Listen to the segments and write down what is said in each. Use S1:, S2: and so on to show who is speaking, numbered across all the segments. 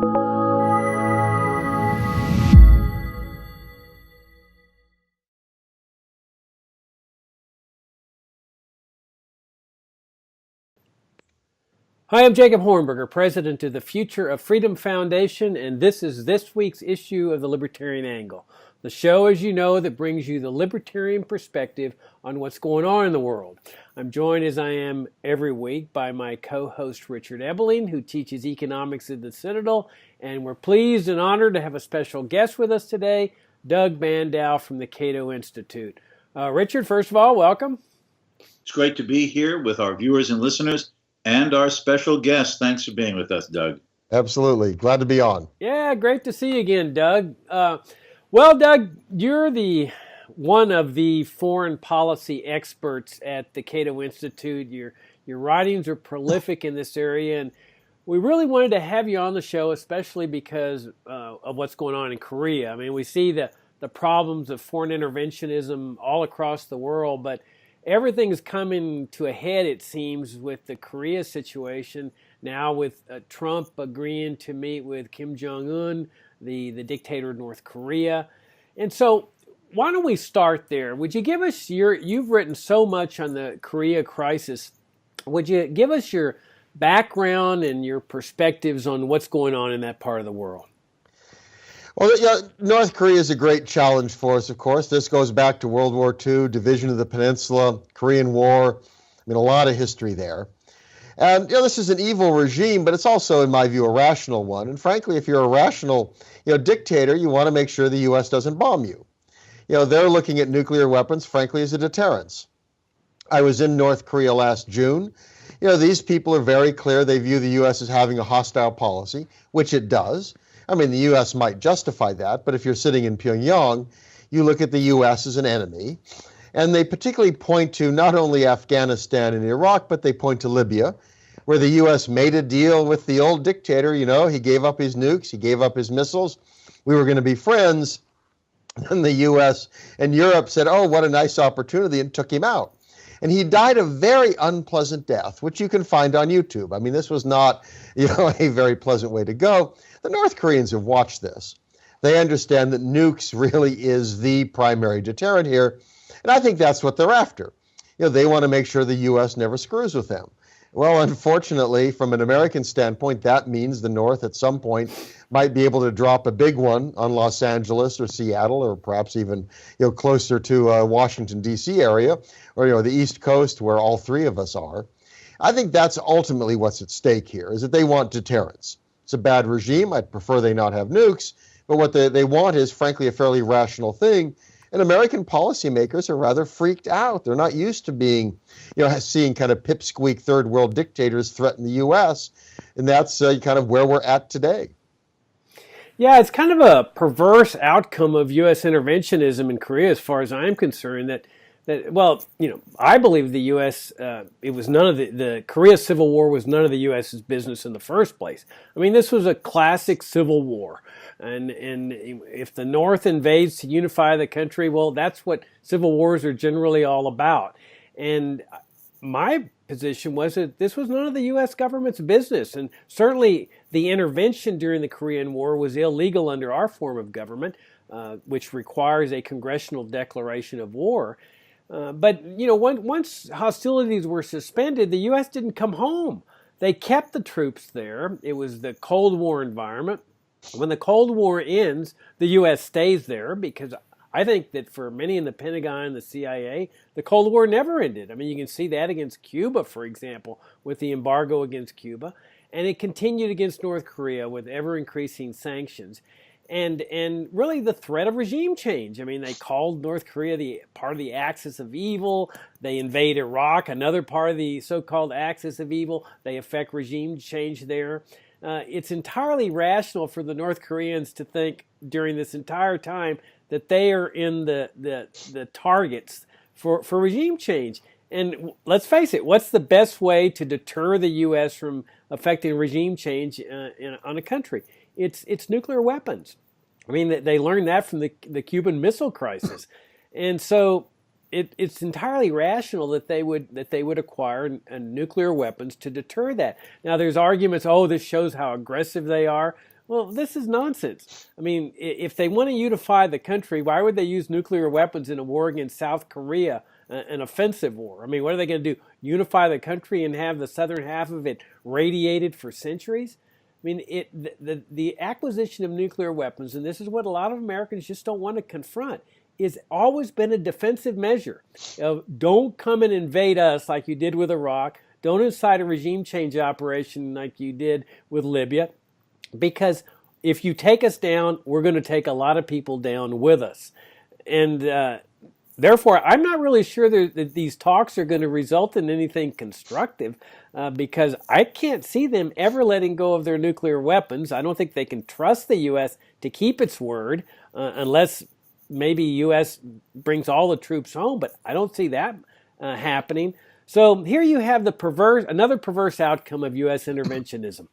S1: Hi, I'm Jacob Hornberger, president of the Future of Freedom Foundation, and this is this week's issue of the Libertarian Angle, the show, as you know, that brings you the libertarian perspective on what's going on in the world. I'm joined, as I am every week, by my co-host Richard Ebeling, who teaches economics at the Citadel, and we're pleased and honored to have a special guest with us today, Doug Bandow from the Cato Institute. Richard, first of all, welcome.
S2: It's great to be here with our viewers and listeners and our special guest. Thanks for being with us, Doug.
S3: Absolutely. Glad to be on.
S1: Yeah, great to see you again, Doug. Well, Doug, you're one of the foreign policy experts at the Cato Institute. Your writings are prolific in this area, and we really wanted to have you on the show, especially because of what's going on in Korea. I mean, we see the problems of foreign interventionism all across the world, but everything's coming to a head, it seems, with the Korea situation. Now with Trump agreeing to meet with Kim Jong-un, the dictator of North Korea. And so why don't we start there? Would you give us you've written so much on the Korea crisis. Would you give us your background and your perspectives on what's going on in that part of the world?
S3: Well, yeah, North Korea is a great challenge for us, of course. This goes back to World War II, division of the peninsula, Korean War. I mean, a lot of history there. And, this is an evil regime, but it's also, in my view, a rational one. And frankly, if you're a rational, dictator, you want to make sure the U.S. doesn't bomb you. They're looking at nuclear weapons, frankly, as a deterrence. I was in North Korea last June. These people are very clear. They view the U.S. as having a hostile policy, which it does. I mean, the U.S. might justify that, but if you're sitting in Pyongyang, you look at the U.S. as an enemy. And they particularly point to not only Afghanistan and Iraq, but they point to Libya, where the U.S. made a deal with the old dictator. He gave up his nukes, he gave up his missiles. We were going to be friends. And the U.S. and Europe said, oh, what a nice opportunity, and took him out. And he died a very unpleasant death, which you can find on YouTube. I mean, this was not, a very pleasant way to go. The North Koreans have watched this. They understand that nukes really is the primary deterrent here. And I think that's what they're after. They want to make sure the U.S. never screws with them. Well, unfortunately, from an American standpoint, that means the North at some point might be able to drop a big one on Los Angeles or Seattle, or perhaps even closer to Washington, D.C. area, or the East Coast, where all three of us are. I think that's ultimately what's at stake here, is that they want deterrence. It's a bad regime. I'd prefer they not have nukes, but what they want is, frankly, a fairly rational thing. And American policymakers are rather freaked out. They're not used to being, seeing kind of pipsqueak third world dictators threaten the U.S. And that's kind of where we're at today.
S1: Yeah, it's kind of a perverse outcome of U.S. interventionism in Korea, as far as I'm concerned. I believe the U.S. It was none of the Korea Civil War was none of the U.S.'s business in the first place. I mean, this was a classic civil war. And if the North invades to unify the country, well, that's what civil wars are generally all about. And my position was that this was none of the U.S. government's business. And certainly the intervention during the Korean War was illegal under our form of government, which requires a congressional declaration of war. But once hostilities were suspended, the U.S. didn't come home. They kept the troops there. It was the Cold War environment. When the Cold War ends, the U.S. stays there, because I think that for many in the Pentagon and the CIA, the Cold War never ended. I mean, you can see that against Cuba, for example, with the embargo against Cuba. And it continued against North Korea with ever-increasing sanctions. And really the threat of regime change. I mean, they called North Korea the part of the axis of evil. They invade Iraq, another part of the so-called axis of evil. They affect regime change there. It's entirely rational for the North Koreans to think during this entire time that they are in the targets for regime change. And let's face it, what's the best way to deter the U.S. from affecting regime change on a country? It's nuclear weapons. I mean, they learned that from the Cuban Missile Crisis. And so it's entirely rational that they would acquire nuclear weapons to deter that. Now, there's arguments, this shows how aggressive they are. Well, this is nonsense. I mean, if they want to unify the country, why would they use nuclear weapons in a war against South Korea, an offensive war? I mean, what are they going to do? Unify the country and have the southern half of it radiated for centuries? I mean, the acquisition of nuclear weapons, and this is what a lot of Americans just don't want to confront, is always been a defensive measure. Don't come and invade us like you did with Iraq. Don't incite a regime change operation like you did with Libya. Because if you take us down, we're going to take a lot of people down with us. And therefore, I'm not really sure that these talks are going to result in anything constructive because I can't see them ever letting go of their nuclear weapons. I don't think they can trust the U.S. to keep its word unless maybe U.S. brings all the troops home, but I don't see that happening. So here you have another perverse outcome of U.S. interventionism.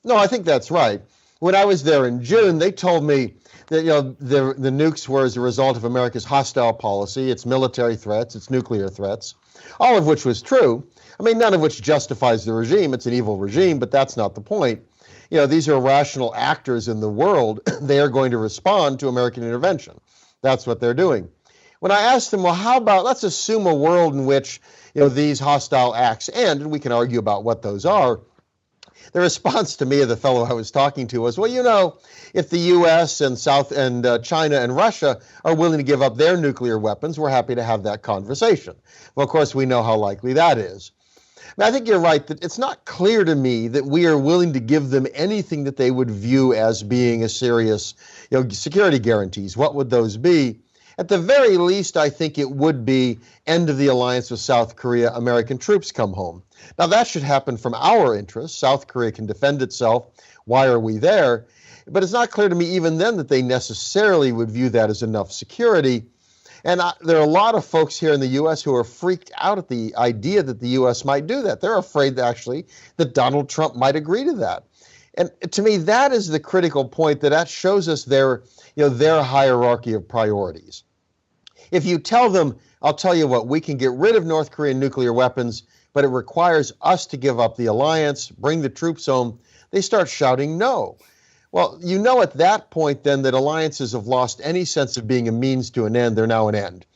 S3: No, I think that's right. When I was there in June, they told me that the nukes were as a result of America's hostile policy, its military threats, its nuclear threats, all of which was true. I mean, none of which justifies the regime. It's an evil regime, but that's not the point. These are rational actors in the world. They are going to respond to American intervention. That's what they're doing. When I asked them, well, how about, let's assume a world in which these hostile acts end, and we can argue about what those are. The response to me of the fellow I was talking to was, well, if the U.S. and China and Russia are willing to give up their nuclear weapons, we're happy to have that conversation. Well, of course, we know how likely that is. I think you're right that it's not clear to me that we are willing to give them anything that they would view as being a serious, security guarantees. What would those be? At the very least, I think it would be end of the alliance with South Korea, American troops come home. Now, that should happen from our interests. South Korea can defend itself. Why are we there? But it's not clear to me even then that they necessarily would view that as enough security. And there are a lot of folks here in the U.S. who are freaked out at the idea that the U.S. might do that. They're afraid, actually, that Donald Trump might agree to that. And to me, that is the critical point, that shows us their hierarchy of priorities. If you tell them, I'll tell you what, we can get rid of North Korean nuclear weapons, but it requires us to give up the alliance, bring the troops home, they start shouting no. Well, at that point then that alliances have lost any sense of being a means to an end. They're now an end.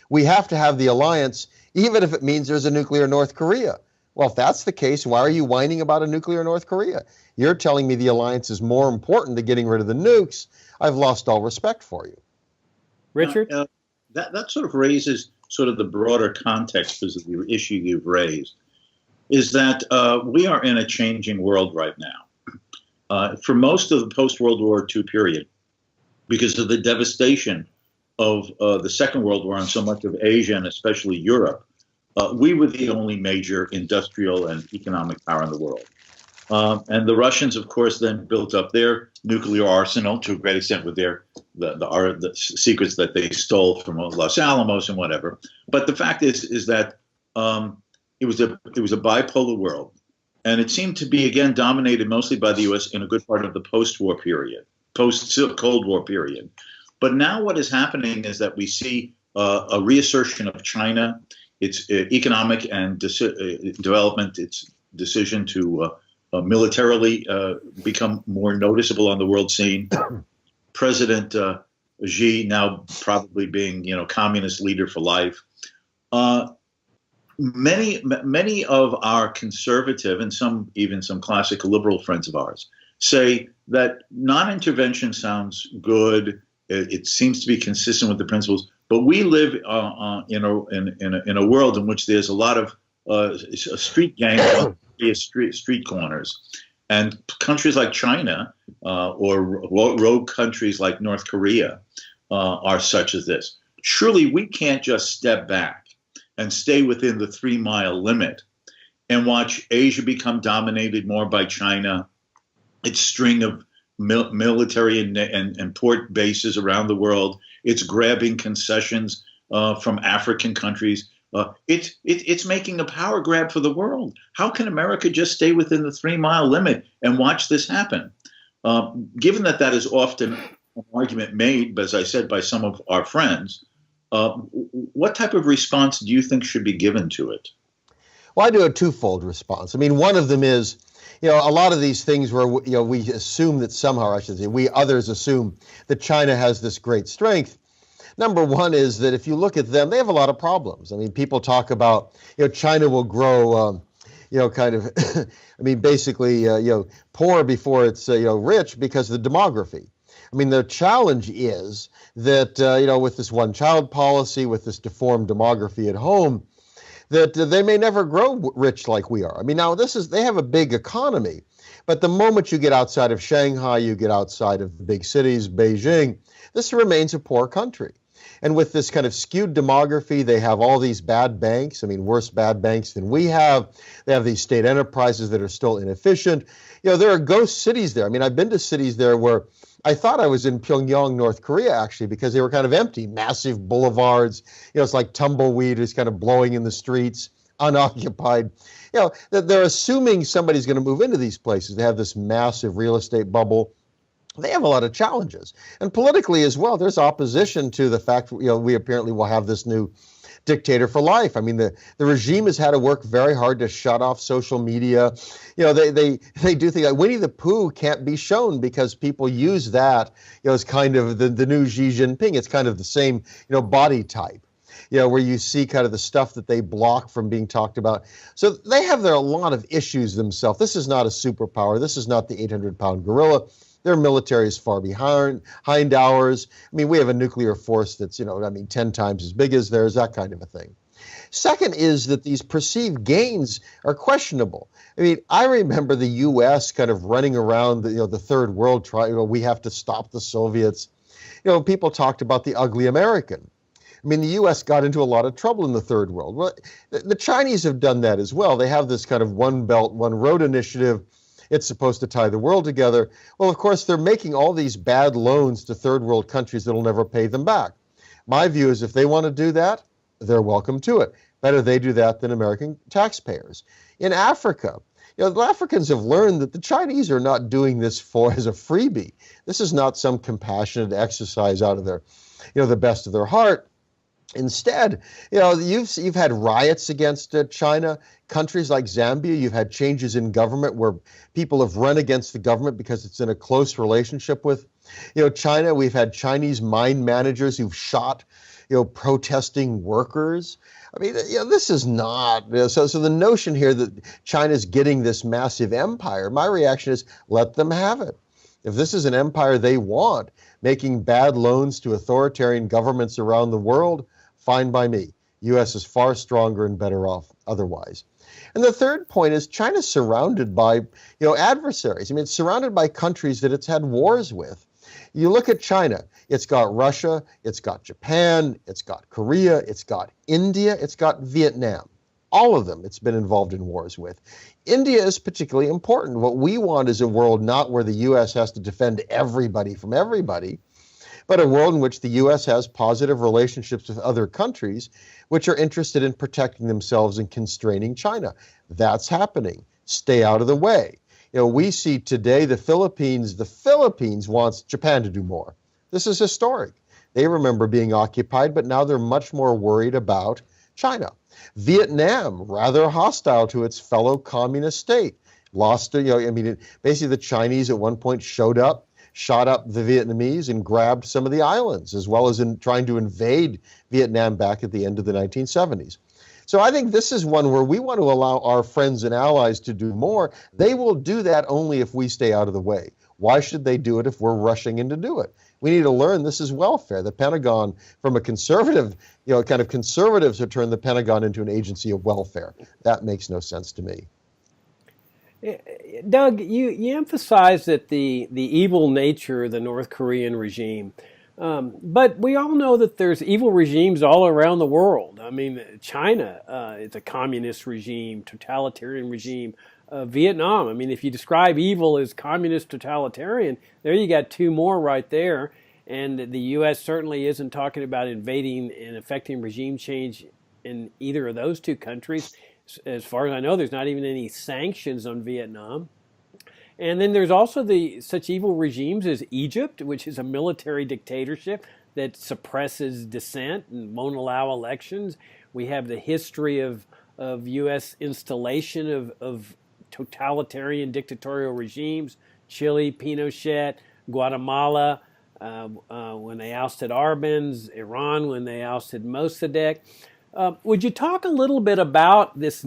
S3: We have to have the alliance, even if it means there's a nuclear North Korea. Well, if that's the case, why are you whining about a nuclear North Korea? You're telling me the alliance is more important than getting rid of the nukes. I've lost all respect for you.
S1: Richard?
S2: That sort of raises sort of the broader context because of the issue you've raised, is that we are in a changing world right now. For most of the post-World War II period, because of the devastation of the Second World War on so much of Asia and especially Europe, we were the only major industrial and economic power in the world. And the Russians, of course, then built up their nuclear arsenal to a great extent with the secrets that they stole from Los Alamos and whatever. But the fact is that it was a bipolar world, and it seemed to be again dominated mostly by the U.S. in a good part of the post-war period, post-Cold War period. But now what is happening is that we see a reassertion of China, its economic and development, its decision to militarily become more noticeable on the world scene. President Xi now probably being, communist leader for life. Many of our conservative and even some classic liberal friends of ours say that non-intervention sounds good. It seems to be consistent with the principles, but we live in a world in which there's a lot of street gangs, street corners, and countries like China or rogue countries like North Korea are such as this. Surely we can't just step back and stay within the 3-mile limit and watch Asia become dominated more by China, its string of military and port bases around the world, it's grabbing concessions from African countries. It's making a power grab for the world. How can America just stay within the 3-mile limit and watch this happen? Given that is often an argument made, as I said, by some of our friends, what type of response do you think should be given to it?
S3: Well, I do a twofold response. I mean, one of them is, a lot of these things where, we assume that somehow, I should say, we others assume that China has this great strength. Number one is that if you look at them, they have a lot of problems. I mean, people talk about, China will grow, kind of, I mean, basically, poor before it's, rich because of the demography. I mean, the challenge is that, with this one-child policy, with this deformed demography at home, that they may never grow rich like we are. I mean, now they have a big economy, but the moment you get outside of Shanghai, you get outside of the big cities, Beijing, this remains a poor country. And with this kind of skewed demography, they have all these bad banks. I mean, worse bad banks than we have. They have these state enterprises that are still inefficient. There are ghost cities there. I mean, I've been to cities there where I thought I was in Pyongyang, North Korea, actually, because they were kind of empty, massive boulevards. It's like tumbleweed is kind of blowing in the streets, unoccupied. That they're assuming somebody's going to move into these places. They have this massive real estate bubble. They have a lot of challenges. And politically as well, there's opposition to the fact that, we apparently will have this new dictator for life. I mean, the regime has had to work very hard to shut off social media. They do things like Winnie the Pooh can't be shown because people use that, as kind of the new Xi Jinping. It's kind of the same, body type. Where you see kind of the stuff that they block from being talked about. So they have a lot of issues themselves. This is not a superpower. This is not the 800-pound gorilla. Their military is far behind ours. I mean, we have a nuclear force that's, 10 times as big as theirs, that kind of a thing. Second is that these perceived gains are questionable. I mean, I remember the U.S. kind of running around the third world, we have to stop the Soviets. People talked about the ugly American. I mean, the U.S. got into a lot of trouble in the third world. Well, the Chinese have done that as well. They have this kind of one belt, one road initiative. It's supposed to tie the world together. Well, of course, they're making all these bad loans to third world countries that'll never pay them back. My view is if they want to do that, they're welcome to it. Better they do that than American taxpayers. In Africa, the Africans have learned that the Chinese are not doing this as a freebie. This is not some compassionate exercise out of their, the best of their heart. Instead, you've had riots against China. Countries like Zambia, you've had changes in government where people have run against the government because it's in a close relationship with, China. We've had Chinese mine managers who've shot, protesting workers. I mean, this is not, so the notion here that China's getting this massive empire, my reaction is let them have it. If this is an empire they want, making bad loans to authoritarian governments around the world, fine by me. U.S. is far stronger and better off otherwise. And the third point is China's surrounded by, adversaries. I mean, it's surrounded by countries that it's had wars with. You look at China, it's got Russia, it's got Japan, it's got Korea, it's got India, it's got Vietnam. All of them it's been involved in wars with. India is particularly important. What we want is a world not where the U.S. has to defend everybody from everybody, but a world in which the U.S. has positive relationships with other countries which are interested in protecting themselves and constraining China. That's happening. Stay out of the way. We see today the Philippines wants Japan to do more. This is historic. They remember being occupied, but now they're much more worried about China. Vietnam, rather hostile to its fellow communist state, basically the Chinese at one point shot up the Vietnamese and grabbed some of the islands, as well as in trying to invade Vietnam back at the end of the 1970s. So I think this is one where we want to allow our friends and allies to do more. They will do that only if we stay out of the way. Why should they do it if we're rushing in to do it? We need to learn this is welfare. The Pentagon, from a conservative, kind of conservatives have turned the Pentagon into an agency of welfare. That makes no sense to me.
S1: Doug, you emphasize that the evil nature of the North Korean regime, but we all know that there's evil regimes all around the world. I mean, China is a communist regime, totalitarian regime. Vietnam, I mean, if you describe evil as communist totalitarian, there you got two more right there. And the U.S. certainly isn't talking about invading and affecting regime change in either of those two countries. As far as I know, there's not even any sanctions on Vietnam. And then there's also such evil regimes as Egypt, which is a military dictatorship that suppresses dissent and won't allow elections. We have the history of U.S. installation of totalitarian dictatorial regimes, Chile, Pinochet, Guatemala, when they ousted Arbenz, Iran when they ousted Mossadegh. Would you talk a little bit about this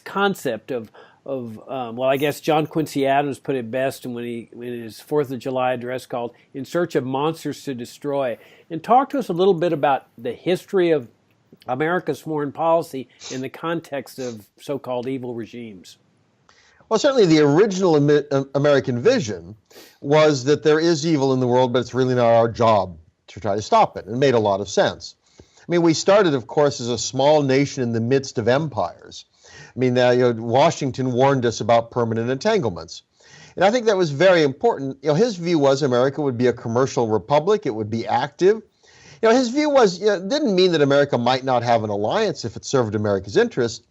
S1: concept of well, I guess John Quincy Adams put it best in his 4th of July address called "In Search of Monsters to Destroy," and talk to us a little bit about the history of America's foreign policy in the context of so-called evil regimes.
S3: Well, certainly the original American vision was that there is evil in the world, but it's really not our job to try to stop it. It made a lot of sense. I mean, we started, of course, as a small nation in the midst of empires. I mean, Washington warned us about permanent entanglements. And I think that was very important. His view was America would be a commercial republic. It would be active. His view was, it didn't mean that America might not have an alliance if it served America's interest.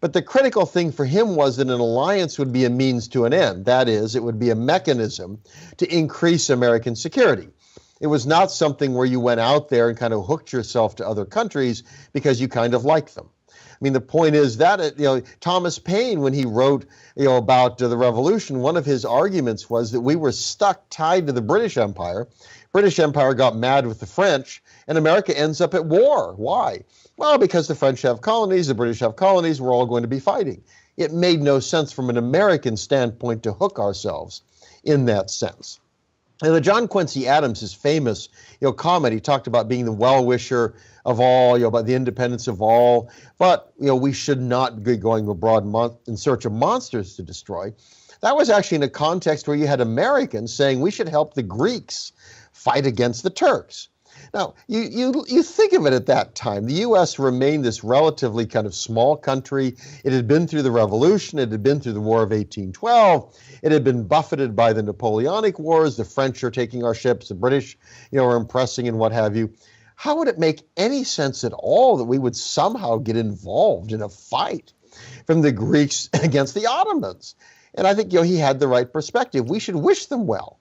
S3: But the critical thing for him was that an alliance would be a means to an end. That is, it would be a mechanism to increase American security. It was not something where you went out there and kind of hooked yourself to other countries because you kind of liked them. I mean, the point is that, Thomas Paine, when he wrote, about the revolution, one of his arguments was that we were stuck tied to the British Empire. British Empire got mad with the French, and America ends up at war. Why? Well, because the French have colonies, the British have colonies, we're all going to be fighting. It made no sense from an American standpoint to hook ourselves in that sense. And the John Quincy Adams, his famous, comment, he talked about being the well-wisher of all, about the independence of all, but, we should not be going abroad in search of monsters to destroy. That was actually in a context where you had Americans saying we should help the Greeks fight against the Turks. Now, you think of it at that time. The U.S. remained this relatively kind of small country. It had been through the Revolution. It had been through the War of 1812. It had been buffeted by the Napoleonic Wars. The French are taking our ships. The British, are impressing and what have you. How would it make any sense at all that we would somehow get involved in a fight from the Greeks against the Ottomans? And I think, he had the right perspective. We should wish them well.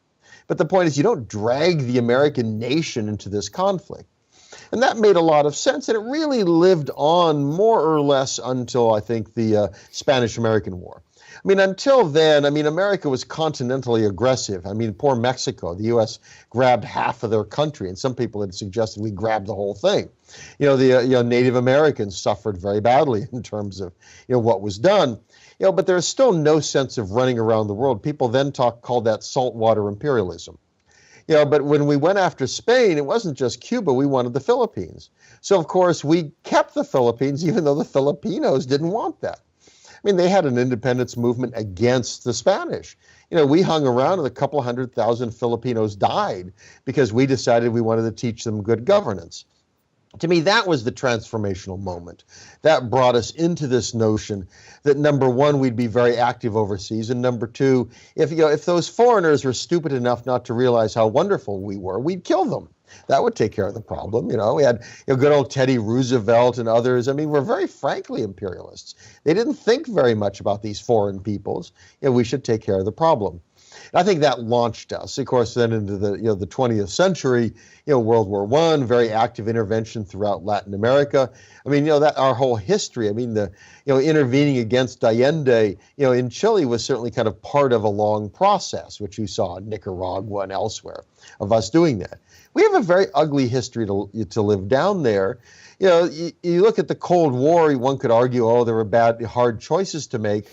S3: But the point is, you don't drag the American nation into this conflict. And that made a lot of sense, and it really lived on more or less until, I think, the Spanish-American War. I mean, until then, America was continentally aggressive. Poor Mexico. The U.S. grabbed half of their country, and some people had suggested we grab the whole thing. The Native Americans suffered very badly in terms of, what was done. But there's still no sense of running around the world. People then called that saltwater imperialism. But when we went after Spain, it wasn't just Cuba. We wanted the Philippines. So, of course, we kept the Philippines, even though the Filipinos didn't want that. They had an independence movement against the Spanish. We hung around and a couple 100,000 Filipinos died because we decided we wanted to teach them good governance. To me, that was the transformational moment. That brought us into this notion that, number one, we'd be very active overseas, and number two, if those foreigners were stupid enough not to realize how wonderful we were, we'd kill them. That would take care of the problem. We had good old Teddy Roosevelt and others. We're very frankly imperialists. They didn't think very much about these foreign peoples. We should take care of the problem. And I think that launched us, of course, then into the the 20th century. World War I, very active intervention throughout Latin America. That our whole history. The intervening against Allende, in Chile was certainly kind of part of a long process, which you saw in Nicaragua and elsewhere, of us doing that. We have a very ugly history to live down there. You look at the Cold War, one could argue, there were hard choices to make.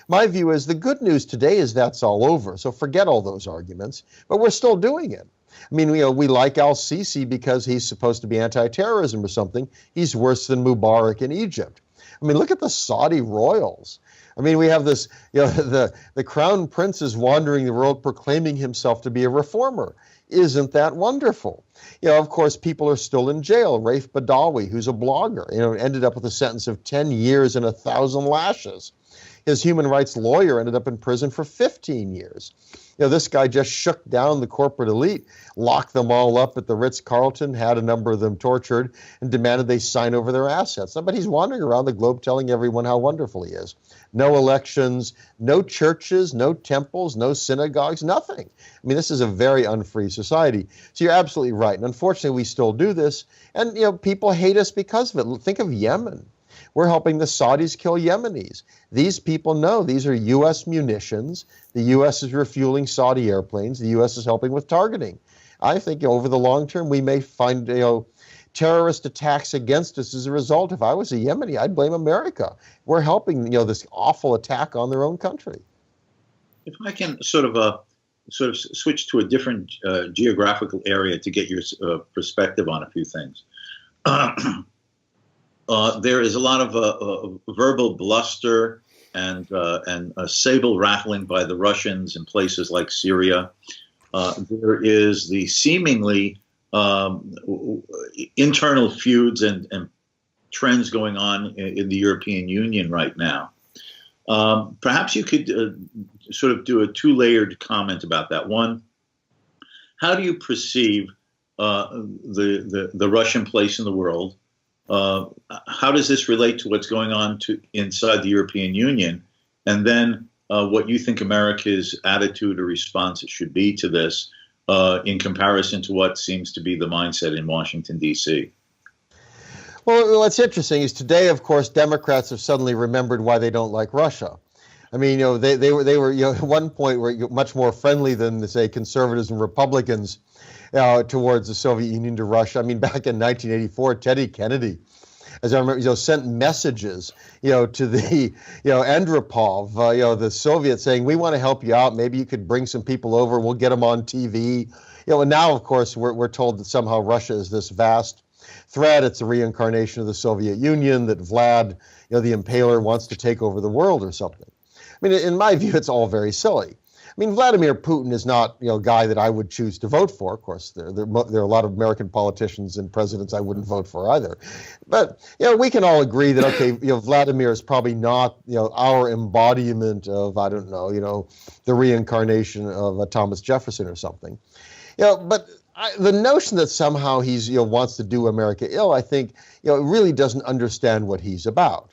S3: My view is the good news today is that's all over. So forget all those arguments, but we're still doing it. We like al-Sisi because he's supposed to be anti-terrorism or something. He's worse than Mubarak in Egypt. Look at the Saudi royals. We have this, the crown prince is wandering the world proclaiming himself to be a reformer. Isn't that wonderful? Of course, people are still in jail. Raif Badawi, who's a blogger, ended up with a sentence of 10 years and 1,000 lashes. His human rights lawyer ended up in prison for 15 years. This guy just shook down the corporate elite, locked them all up at the Ritz-Carlton, had a number of them tortured, and demanded they sign over their assets. But he's wandering around the globe telling everyone how wonderful he is. No elections, no churches, no temples, no synagogues, nothing. This is a very unfree society. So you're absolutely right. And unfortunately, we still do this. And, people hate us because of it. Think of Yemen. We're helping the Saudis kill Yemenis. These people know these are U.S. munitions. The U.S. is refueling Saudi airplanes. The U.S. is helping with targeting. I think over the long term, we may find, terrorist attacks against us as a result. If I was a Yemeni, I'd blame America. We're helping, this awful attack on their own country.
S2: If I can sort of switch to a different geographical area to get your perspective on a few things. There is a lot of verbal bluster and sable rattling by the Russians in places like Syria. There is the seemingly internal feuds and trends going on in the European Union right now. Perhaps you could sort of do a two-layered comment about that. One, how do you perceive the Russian place in the world? How does this relate to what's going on inside the European Union? And then what you think America's attitude or response should be to this in comparison to what seems to be the mindset in Washington, D.C.?
S3: Well, what's interesting is today, of course, Democrats have suddenly remembered why they don't like Russia. I mean, they were at one point were much more friendly than, say, conservatives and Republicans towards the Soviet Union to Russia. I mean, back in 1984, Teddy Kennedy, as I remember, sent messages, to the, Andropov, the Soviets, saying, we want to help you out. Maybe you could bring some people over. We'll get them on TV. And now, of course, we're told that somehow Russia is this vast threat. It's a reincarnation of the Soviet Union, that Vlad, the Impaler, wants to take over the world or something. I mean, in my view, it's all very silly. I mean, Vladimir Putin is not, a guy that I would choose to vote for. Of course, there are a lot of American politicians and presidents I wouldn't vote for either. But, we can all agree that, okay, Vladimir is probably not, our embodiment of, I don't know, the reincarnation of Thomas Jefferson or something. But the notion that somehow he's, wants to do America ill, I think, really doesn't understand what he's about.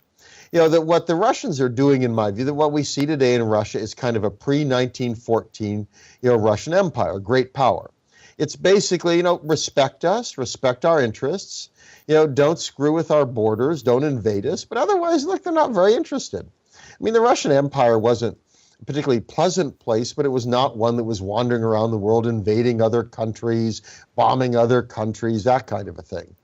S3: That what the Russians are doing, in my view, that what we see today in Russia is kind of a pre-1914, Russian empire, a great power. It's basically, respect us, respect our interests, don't screw with our borders, don't invade us, but otherwise, look, they're not very interested. I mean, the Russian Empire wasn't a particularly pleasant place, but it was not one that was wandering around the world, invading other countries, bombing other countries, that kind of a thing.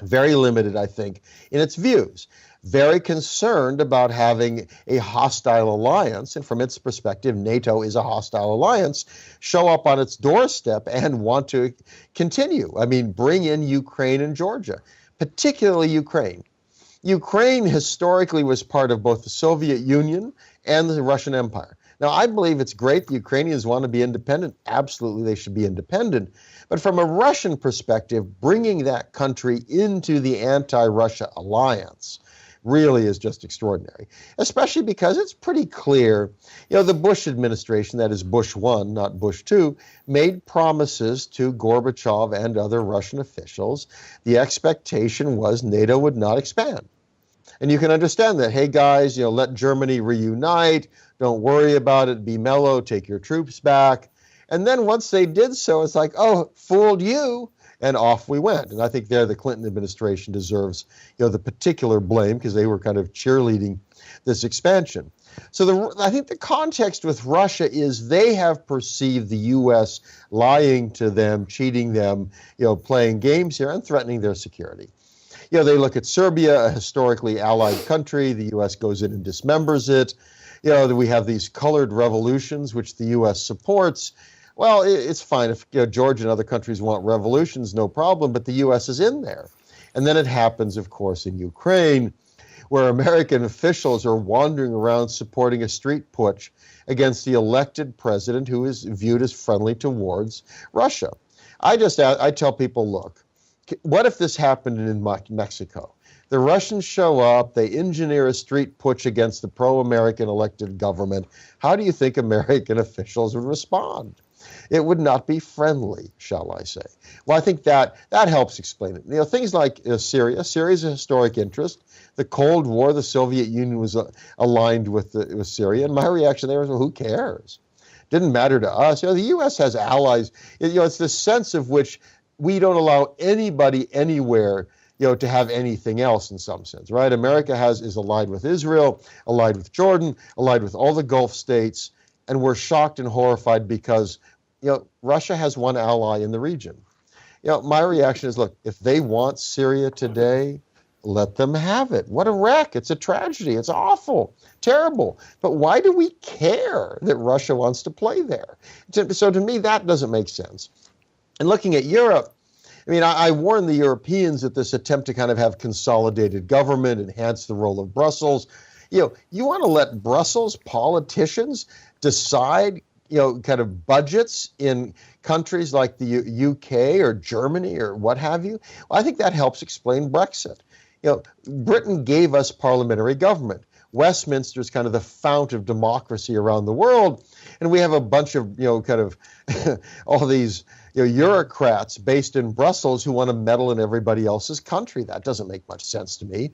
S3: Very limited, I think, in its views. Very concerned about having a hostile alliance, and from its perspective, NATO is a hostile alliance, show up on its doorstep and want to continue. I mean, bring in Ukraine and Georgia, particularly Ukraine. Ukraine historically was part of both the Soviet Union and the Russian Empire. Now, I believe it's great the Ukrainians want to be independent. Absolutely, they should be independent. But from a Russian perspective, bringing that country into the anti-Russia alliance really is just extraordinary, especially because it's pretty clear, the Bush administration, that is Bush 1, not Bush 2, made promises to Gorbachev and other Russian officials. The expectation was NATO would not expand. And you can understand that, hey guys, let Germany reunite, don't worry about it, be mellow, take your troops back. And then once they did so, it's like, oh, fooled you. And off we went. And I think there the Clinton administration deserves, the particular blame because they were kind of cheerleading this expansion. So I think the context with Russia is they have perceived the U.S. lying to them, cheating them, playing games here and threatening their security. They look at Serbia, a historically allied country. The U.S. goes in and dismembers it. We have these colored revolutions, which the U.S. supports. Well, it's fine if Georgia and other countries want revolutions, no problem, but the U.S. is in there. And then it happens, of course, in Ukraine, where American officials are wandering around supporting a street putsch against the elected president who is viewed as friendly towards Russia. I tell people, look, what if this happened in Mexico? The Russians show up, they engineer a street putsch against the pro-American elected government. How do you think American officials would respond? It would not be friendly, shall I say. Well, I think that helps explain it. Things like Syria. Syria is a historic interest. The Cold War, the Soviet Union was aligned with Syria. And my reaction there was, well, who cares? Didn't matter to us. The U.S. has allies. It's the sense of which we don't allow anybody anywhere, to have anything else in some sense, right? America is allied with Israel, allied with Jordan, allied with all the Gulf states, and we're shocked and horrified because, Russia has one ally in the region. My reaction is, look, if they want Syria today, let them have it. What a wreck. It's a tragedy. It's awful, terrible. But why do we care that Russia wants to play there? So to me, that doesn't make sense. And looking at Europe, I warn the Europeans that this attempt to kind of have consolidated government, enhance the role of Brussels, you want to let Brussels politicians decide, kind of budgets in countries like the UK or Germany or what have you? Well, I think that helps explain Brexit. Britain gave us parliamentary government. Westminster is kind of the fount of democracy around the world, and we have a bunch of, kind of all these bureaucrats based in Brussels who want to meddle in everybody else's country. That doesn't make much sense to me.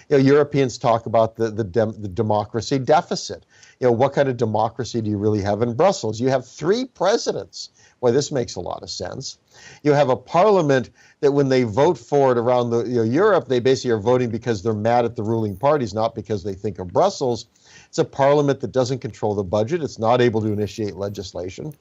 S3: Europeans talk about the democracy deficit. What kind of democracy do you really have in Brussels? You have 3 presidents. Boy, this makes a lot of sense. You have a parliament that when they vote for it around Europe, they basically are voting because they're mad at the ruling parties, not because they think of Brussels. It's a parliament that doesn't control the budget. It's not able to initiate legislation.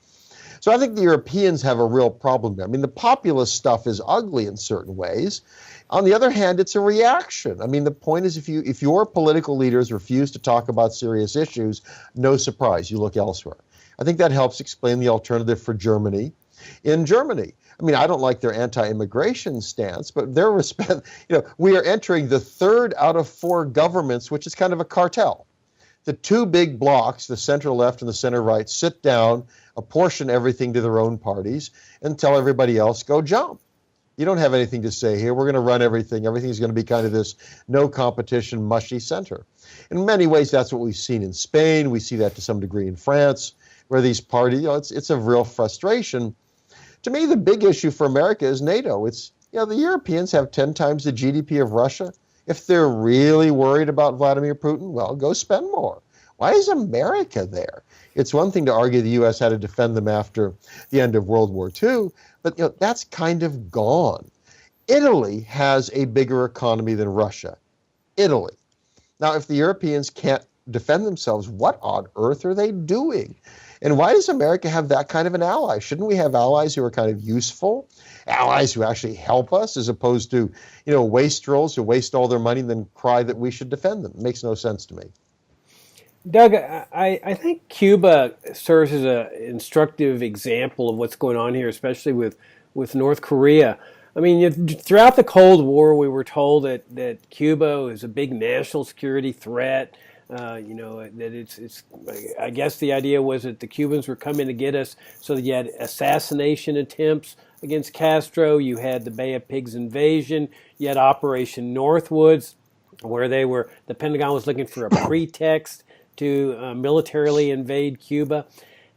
S3: So I think the Europeans have a real problem there. The populist stuff is ugly in certain ways. On the other hand, it's a reaction. The point is if your political leaders refuse to talk about serious issues, no surprise, you look elsewhere. I think that helps explain the alternative for Germany. In Germany, I don't like their anti-immigration stance, but their respect, we are entering the 3rd out of 4 governments, which is kind of a cartel. The 2 big blocks, the center left and the center right, sit down, apportion everything to their own parties, and tell everybody else, go jump. You don't have anything to say here. We're going to run everything. Everything's going to be kind of this no competition, mushy center. In many ways, that's what we've seen in Spain. We see that to some degree in France, where these parties, it's a real frustration. To me, the big issue for America is NATO. It's, the Europeans have 10 times the GDP of Russia. If they're really worried about Vladimir Putin, well, go spend more. Why is America there? It's one thing to argue the U.S. had to defend them after the end of World War II, but that's kind of gone. Italy has a bigger economy than Russia. Italy. Now, if the Europeans can't defend themselves, what on earth are they doing? And why does America have that kind of an ally? Shouldn't we have allies who are kind of useful, allies who actually help us, as opposed to, wastrels who waste all their money and then cry that we should defend them? It makes no sense to me.
S1: Doug, I think Cuba serves as an instructive example of what's going on here, especially with North Korea. Throughout the Cold War, we were told that Cuba is a big national security threat. That it's. I guess the idea was that the Cubans were coming to get us. So that you had assassination attempts against Castro. You had the Bay of Pigs invasion. You had Operation Northwoods, where the Pentagon was looking for a pretext to militarily invade Cuba.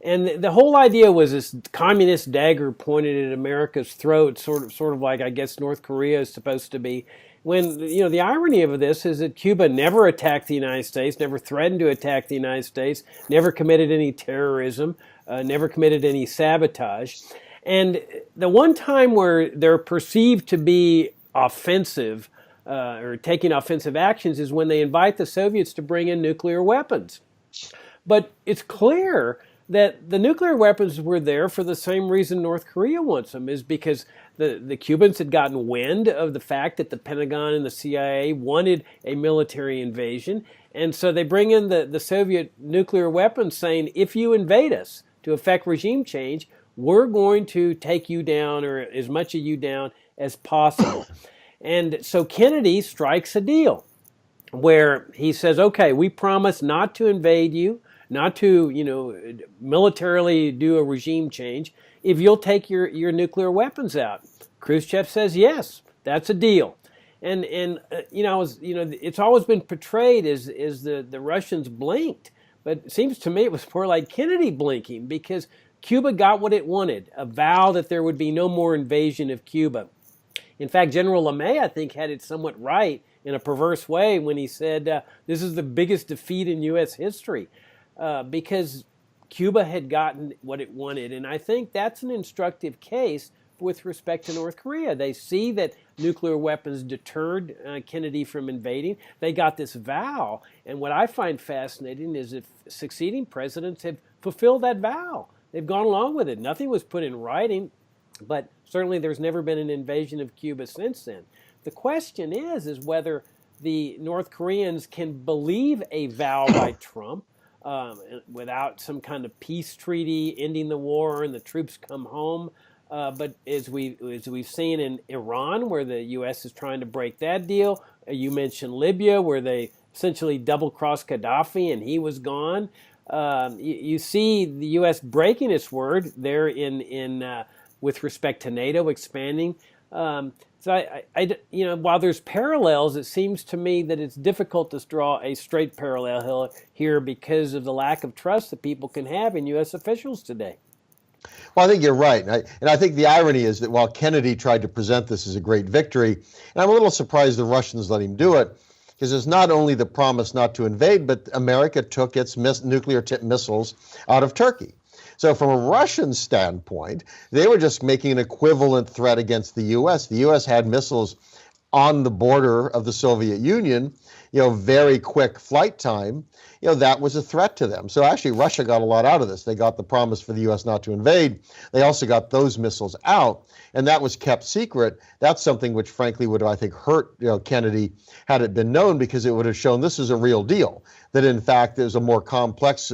S1: And the whole idea was this communist dagger pointed at America's throat, sort of like, I guess, North Korea is supposed to be. When, the irony of this is that Cuba never attacked the United States, never threatened to attack the United States, never committed any terrorism, never committed any sabotage. And the one time where they're perceived to be offensive, or taking offensive actions, is when they invite the Soviets to bring in nuclear weapons. But it's clear that the nuclear weapons were there for the same reason North Korea wants them, is because the Cubans had gotten wind of the fact that the Pentagon and the CIA wanted a military invasion. And so they bring in the Soviet nuclear weapons saying, if you invade us to effect regime change, we're going to take you down, or as much of you down as possible. And so Kennedy strikes a deal where he says, okay, we promise not to invade you, not to, militarily do a regime change, if you'll take your nuclear weapons out. Khrushchev says, yes, that's a deal. And it's always been portrayed as the Russians blinked, but it seems to me it was more like Kennedy blinking, because Cuba got what it wanted, a vow that there would be no more invasion of Cuba. In fact, General LeMay, I think, had it somewhat right in a perverse way when he said this is the biggest defeat in U.S. history, because Cuba had gotten what it wanted. And I think that's an instructive case with respect to North Korea. They see that nuclear weapons deterred Kennedy from invading. They got this vow. And what I find fascinating is if succeeding presidents have fulfilled that vow. They've gone along with it. Nothing was put in writing, but certainly there's never been an invasion of Cuba since then. The question is whether the North Koreans can believe a vow by Trump without some kind of peace treaty ending the war and the troops come home. But as we've seen in Iran, where the U.S. is trying to break that deal, you mentioned Libya, where they essentially double-crossed Gaddafi and he was gone. You see the U.S. breaking its word there in with respect to NATO expanding. So while there's parallels, it seems to me that it's difficult to draw a straight parallel here because of the lack of trust that people can have in U.S. officials today.
S3: Well, I think you're right. And I think the irony is that while Kennedy tried to present this as a great victory, and I'm a little surprised the Russians let him do it, because it's not only the promise not to invade, but America took its nuclear tipped missiles out of Turkey. So from a Russian standpoint, they were just making an equivalent threat against the U.S. The U.S. had missiles on the border of the Soviet Union, very quick flight time. That was a threat to them. So actually Russia got a lot out of this. They got the promise for the U.S. not to invade. They also got those missiles out, and that was kept secret. That's something which frankly would have, I think, hurt Kennedy had it been known, because it would have shown this is a real deal, that in fact there's a more complex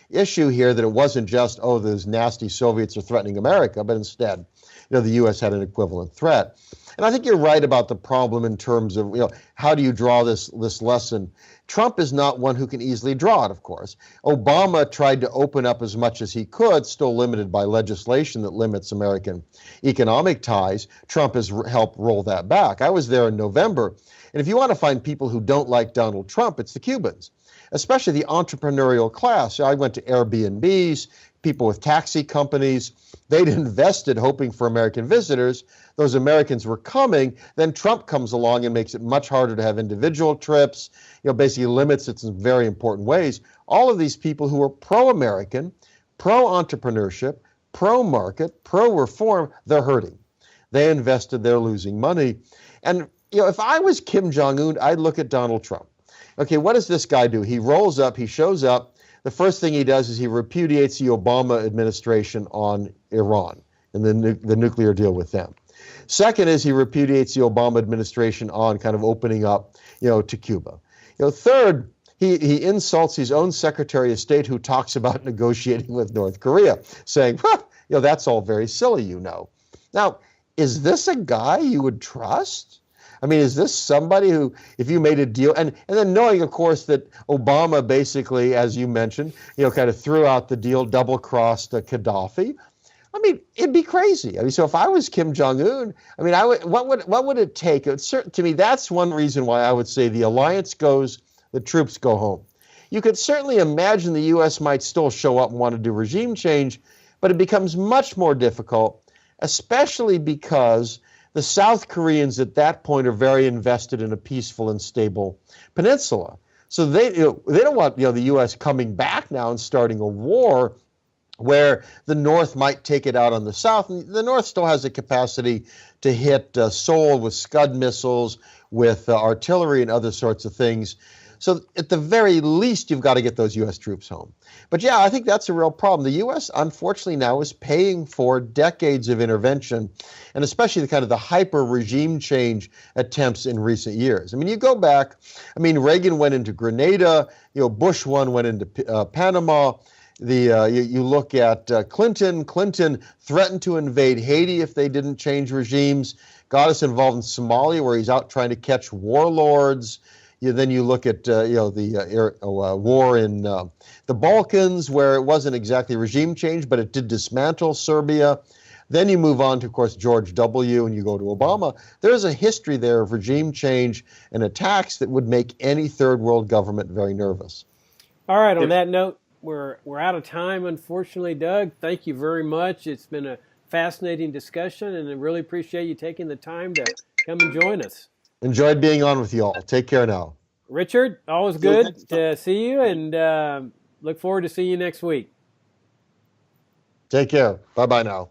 S3: issue here, that it wasn't just, oh, those nasty Soviets are threatening America, but instead, the U.S. had an equivalent threat. And I think you're right about the problem in terms of, how do you draw this lesson? Trump is not one who can easily draw it, of course. Obama tried to open up as much as he could, still limited by legislation that limits American economic ties. Trump has helped roll that back. I was there in November, and if you want to find people who don't like Donald Trump, it's the Cubans, especially the entrepreneurial class. I went to Airbnbs, people with taxi companies. They'd invested hoping for American visitors. Those Americans were coming. Then Trump comes along and makes it much harder to have individual trips, basically limits it in very important ways. All of these people who were pro-American, pro-entrepreneurship, pro-market, pro-reform, they're hurting. They invested, they're losing money. And, if I was Kim Jong-un, I'd look at Donald Trump. Okay, what does this guy do? He rolls up, he shows up. The first thing he does is he repudiates the Obama administration on Iran and the nuclear deal with them. Second is he repudiates the Obama administration on kind of opening up, to Cuba. Third, he insults his own Secretary of State, who talks about negotiating with North Korea, saying, that's all very silly, Now, is this a guy you would trust? I mean, is this somebody who, if you made a deal, and then knowing, of course, that Obama basically, as you mentioned, kind of threw out the deal, double-crossed Gaddafi. I mean, it'd be crazy. I mean, so if I was Kim Jong-un, I mean, what would it take? To me, that's one reason why I would say the alliance goes, the troops go home. You could certainly imagine the U.S. might still show up and want to do regime change, but it becomes much more difficult, especially because the South Koreans at that point are very invested in a peaceful and stable peninsula. So they don't want the U.S. coming back now and starting a war where the North might take it out on the South. And the North still has the capacity to hit Seoul with Scud missiles, with artillery and other sorts of things. So at the very least, you've got to get those U.S. troops home. But yeah, I think that's a real problem. The U.S., unfortunately, now is paying for decades of intervention, and especially the kind of the hyper regime change attempts in recent years. I mean, you go back, Reagan went into Grenada, Bush one went into Panama. You look at Clinton threatened to invade Haiti if they didn't change regimes, got us involved in Somalia, where he's out trying to catch warlords. Then you look at the war in the Balkans, where it wasn't exactly regime change, but it did dismantle Serbia. Then you move on to, of course, George W., and you go to Obama. There's a history there of regime change and attacks that would make any third world government very nervous.
S1: All right, on that note, we're out of time, unfortunately, Doug. Thank you very much. It's been a fascinating discussion, and I really appreciate you taking the time to come and join us.
S3: Enjoyed being on with you all. Take care now.
S1: Richard, always good to see you, and look forward to seeing you next week.
S3: Take care. Bye-bye now.